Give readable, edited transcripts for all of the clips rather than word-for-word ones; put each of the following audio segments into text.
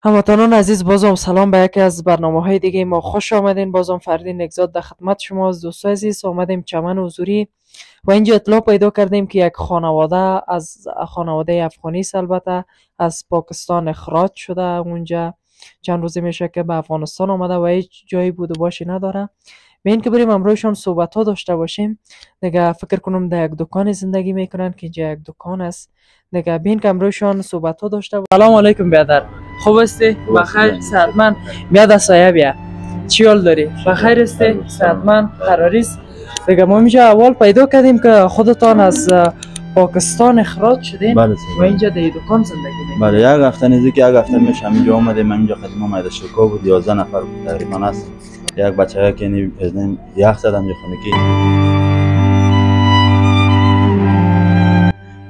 هموطنان عزیز، بازم سلام به یکی از برنامه‌های دیگه ما خوش آمدین. بازم فردین نگزاد در خدمت شما از دوستان عزیز آمدیم چمن حضوری و اینجا اطلاع پیدا کردیم که یک خانواده از خانواده افغانی البته از پاکستان اخراج شده. اونجا چند روزی میشه که به افغانستان آمده و هیچ جایی بود و باشی نداره. به این که بریم امروزشان صحبت ها داشته باشیم. دیگه فکر کنم در یک دکان زندگی میکنن که اینجا یک دکان است. دیگه بین که امروزشان صحبت ها داشته باشیم. سلام علیکم برادر، خوب هستی؟ بخیر صحتمند؟ بیا در سایه بیا. چی حال داری؟ بخیر هستی؟ صحتمند؟ قراریست؟ دیگه ما اینجا اول پیدا کردیم که خودتان از پاکستان اخراج شدین. بله و اینجا در دکان زندگی میکنین. بله، یک هفته نزدیک یک هفته میشه اینجا اومدیم. اینجا خدمت ما شکا بود، 11 نفر بود تقریبا است. یک بچه که نی ازنیم یخ زدم اینجا خونگی.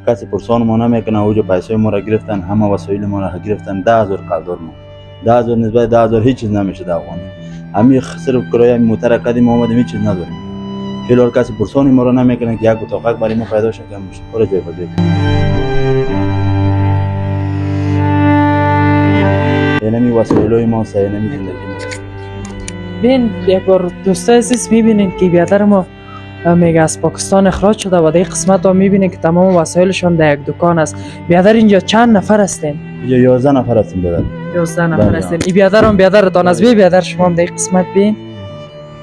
کسی پرسان ما نمیکنه. اوجا پیسای ما را گرفتن، همه وسایل ما را گرفتن. 10,000 قلدر ما 10,000 نسبت 10,000 هیچ چیز نمیشه در افغانی. همین صرف کرایه موتر کردیم اومدیم، هیچ چیز نداریم. فعلا کسی پرسانی ما را نمیکنه که یک اتاق برای ما پیدا شه که میشه پر جای بده. اینمی وسایلای ما سینمی زندگی ما. بین یک بار دوستای عزیز میبینین که بیادر ما میگه از پاکستان اخراج شده و در این قسمت ها میبینین که تمام وسایلشان در یک دکان است. بیادر اینجا چند نفر هستین؟ اینجا 11 نفر هستیم بیادر. 11 نفر هستین. این بیادر هم بیادرتان از بیادر شما هم در این قسمت بین.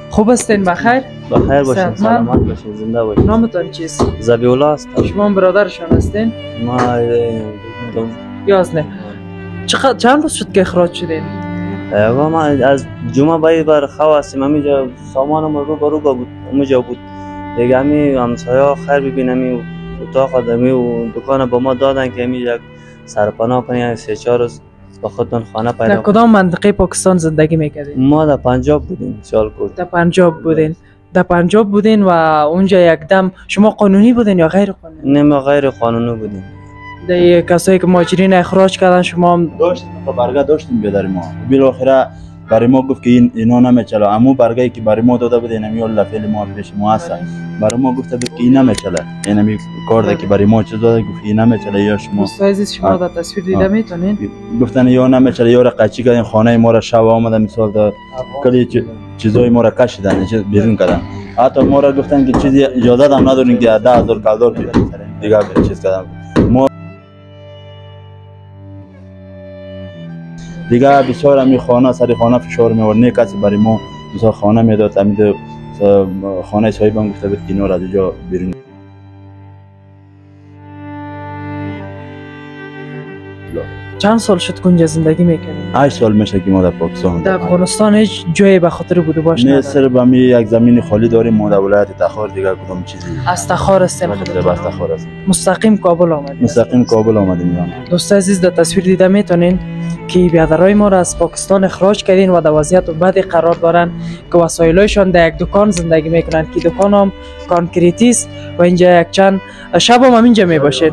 خوب هستین؟ بخیر؟ بخیر باشین، سلامت باشین، زنده باشین. نامتان چیست؟ زبیح الله هستم. شما هم برادرشان هستین؟ ما 11. چند روز شد که اخراج شدین؟ ما از جمعه بر خوا هستیم. همینجا سامان ما رو بود، اونجا بود دیگه. همین همسایه‌ها خیر ببینم اتاق دمی و دکان با ما دادن که همین یک سرپناه کنی 3-4 روز با خودتون خانه پیدا. در کدام منطقه پاکستان زندگی میکردین؟ ما در پنجاب بودیم، سیالکوت. در پنجاب بودین. در پنجاب بودین و اونجا یکدم شما قانونی بودین یا غیر قانونی؟ نه، ما غیر قانونی بودیم. در کسایی که مهاجرین اخراج کردن شما هم داشتیم، برگه داشتیم بیادر ما. بالاخره برای ما گفت که اینا نمیچله. امو برگه‌ای که برای ما داده بود اینمی ول فعل ما پیش ما هست. برای ما گفته بود که این نمیچله. اینمی کارده که برای ما چیز داده گفت این نمیچله. یا شما عزیز شما در تصویر دیده میتونین گفتن یا نمیچله یا را قچی کردن، خانه ما را شب آمده مثال دا کلی چیزای ما را کشیدن، بیرون کردن. حتی ما را گفتن که چیزی اجازه هم ندارین که 10,000 قلدر دیگه چیز کردن. ما دیگه بسیار همی خانه سر خانه فشار می‌آورد. نه کسی برای ما مثلا خانه میداد. امید خانه صاحبم گفته بود که اینا را از اینجا بیرون. چند سال شد که اونجا زندگی میکنین؟ 8 سال میشه که ما در پاکستان. در افغانستان هیچ جایی به خاطر بوده باش نه، صرف همین یک زمین خالی داریم ما در ولایت تخار. دیگه کدام چیزی از تخار هستیم. خودتون از تخار هستیم. مستقیم کابل آمدیم. مستقیم کابل آمدیم. دوست عزیز در تصویر دیده میتونین که بیادرای ما را از پاکستان اخراج کردین و در وضعیت بدی قرار دارن که وسایلشان در یک دکان زندگی میکنن که دکان هم کانکریتی است و اینجا یک چند شب هم اینجا میباشین.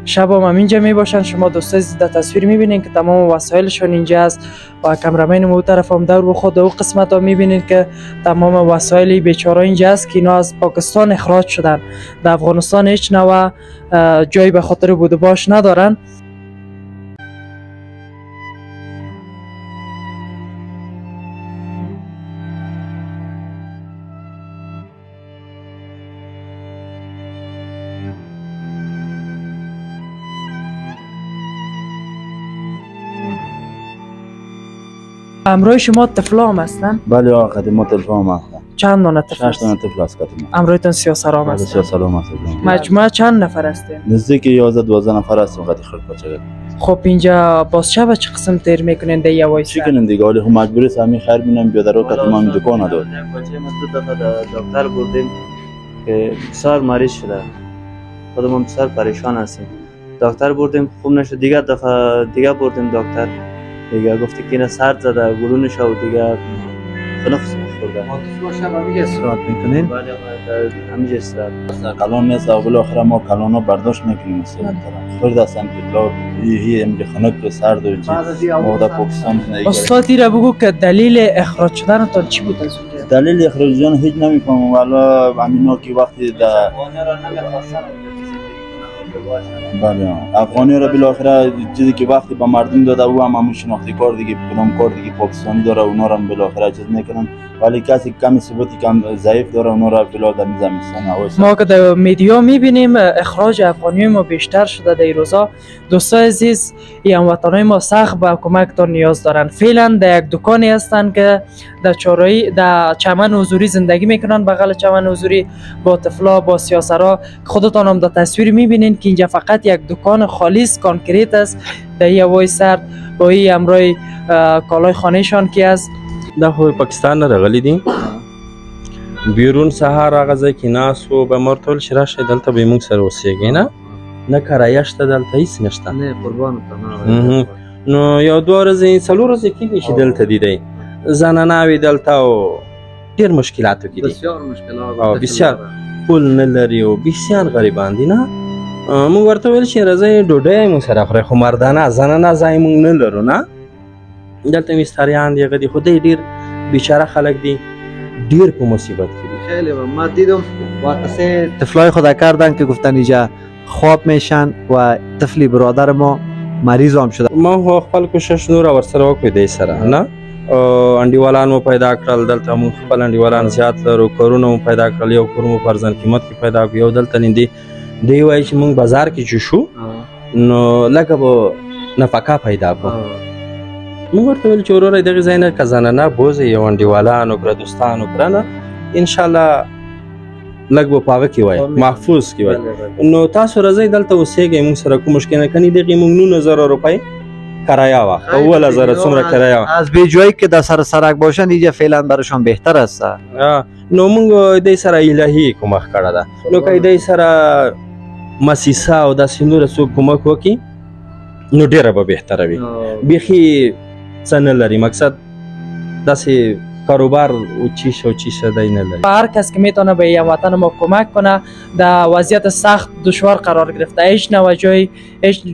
شب هم اینجا میباشن. شما دوست عزیز در تصویر میبینین که تمام وسایلشان اینجا است و کامرامین مو طرف هم دور بخود او قسمت ها میبینین که تمام وسایل بیچاره اینجا است که اینا از پاکستان اخراج شدن. در افغانستان هیچ نوع جایی به خاطر بوده باش ندارن. امروی شما طفلا هم هستن؟ بله آقا خدمات طفلا هم هستن. چند دانه طفل؟ 6 دانه طفل است خدمت. امرویتان سیاسرام هستن؟ 33 هستن. مجموعه چند نفر هستین؟ نزدیک 11-12 نفر هستیم خدمت خرد بچه. خب اینجا باز شب چه قسم تیر میکنین در یا وایسا؟ چی کنیم دیگه؟ ولی خب مجبوری است همین خیر بینم بیادرها که تمام دکان داد. بچه ما 2 دفعه دکتر بردیم که بسیار مریض شده. خودمون بسیار پریشان هستیم. دکتر بردیم خوب نشد. دیگه دفعه دیگه بردیم دکتر. دیگه گفته که اینا سرد زده گلونش و دیگه خنفس خورده. ما شب همینجا استراحت میکنین؟ بله همینجا استراحت. کلان نیست و بالاخره ما کلان ها برداشت میکنیم. خورد هستن طفلا اینجا خنک و سرد و چیز. ما در پاکستان زندگی استادی را بگو که دلیل اخراج شدنتان چی بود از اونجا؟ دلیل اخراج شدن هیچ نمیفهمم. والا همینا که وقتی در بله افغانی را بالاخره چیزی که وقتی به مردم داده او هم همون شناختی کار دیگه کدام کار دیگه پاکستانی داره اونا را بالاخره چیز میکنن ولی کسی کمی ثبوتی کم ضعیف داره اونا را بالا در زمستان ما که در میدیا میبینیم اخراج افغانی ما بیشتر شده در این روزا. دوستای عزیز این هموطنای ما سخت به کمکتان نیاز دارن. فعلا در یک دکانی هستن که در چهارراه در چمن حضوری زندگی میکنن، بغل چمن حضوری با طفلا با سیاسرا. خودتان هم در تصویر میبینین که اینجا فقط یک دکان خالص کانکریت است در این هوای سرد با این امرای کالای خانهشان که است. دا خو پاکستان نه راغلی دي بیرون سهار هغه ځای کې ناست و به مرتول چې راشه دلته به موږ سره اوسېږي نه کرایه شته دلته هیڅ نشته نه قربان ته نو یو دوه ورځې څلور ورځې کېږي چې دلته دي دی زناناوې دلته او ډېر مشکلاتو کې دي بسیار مشکلات او بسیار پول نه لري او بسیار غریبان دي نه موږ ورته ویل چې راځئ ډوډۍ موږ سره خورئ خو مردانه زنانه ځای موږ نه لرو نه دلته مستریان دی غدي خدای ډیر بیچاره خلک دي ډیر په مصیبت کې دي. خیلی ما دیدم واقعا طفلای خدا کردن که گفتن اینجا خواب میشن و طفلی برادر ما مریض هم شده. ما خپل کوشش نور ورسره وکړو دی سره نه انډیوالان مو پیدا کړل دلته مو خپل انډیوالان زیات لرو کورونه مو پیدا کړل یو کور مو فرزن قیمت کې پیدا کړ یو دلته نه دی وایي چې موږ بازار کې شو نو لکه به نفقه پیدا کړو موږ ورته ویل چې وروره دغې ځای نه که زنانه بوځئ یو انډیوالان وکړه دوستان وکړه نه انشاءالله لږ به په هغه کې وایي محفوظ کې وایي نو تاسو راځئ دلته اوسېږئ موږ سره کوم مشکل نه کنی دغې موږ 9000 روپۍ کرایه واخته 10000 څومره کرایه از به جایی که در سر سرک باشن اینجا فعلا برایشان بهتر است. نو موږ دې سره الهي کومک کړی ده نو که دې سره مسیسه او داسې نوره څوک کومک وکړي نو ډېره به بهتره وي بیخي څه نه لري مقصد داسې کاروبار و چیش دی نه لري. هر کس که میتونه به این وطن ما کمک کنه در وضعیت سخت دشوار قرار گرفته هیچ نوع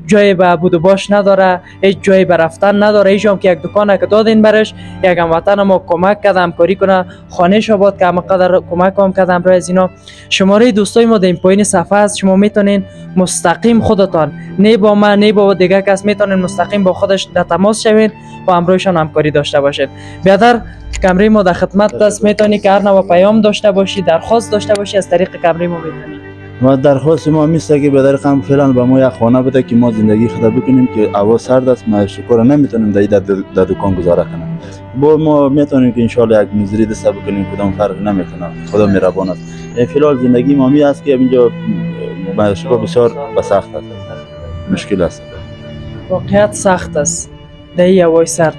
جای به بود و باش نداره هیچ جایی به رفتن نداره هیچ هم که یک دکانه که دادین برش یک هموطن ما کمک کرده همکاری کنه خانهش آباد که همقدر کمک هم کرده همراه از اینا. شماره دوستای ما در این پایین صفحه است شما میتونین مستقیم خودتان نه با من نه با دیگه کس میتونین مستقیم با خودش در تماس شوین با همراهشان همکاری داشته باشید. بیادر کمره ما در خدمت است میتونی که هر نوع پیام داشته باشی درخواست داشته باشی از طریق کمره ما میتونی. ما درخواست ما میسته که به طریق هم فعلا به ما یک خانه بده که ما زندگی خود بکنیم که هوا سرد است ما شکر نمیتونیم در دکان گذاره کنیم با ما میتونیم که انشالله یک مزری دسته بکنیم کدام فرق نمیکنه خدا مهربان است. فعلا زندگی ما می است که اینجا شکر بسیار سخت است مشکل است واقعیت سخت است در این هوای سرد.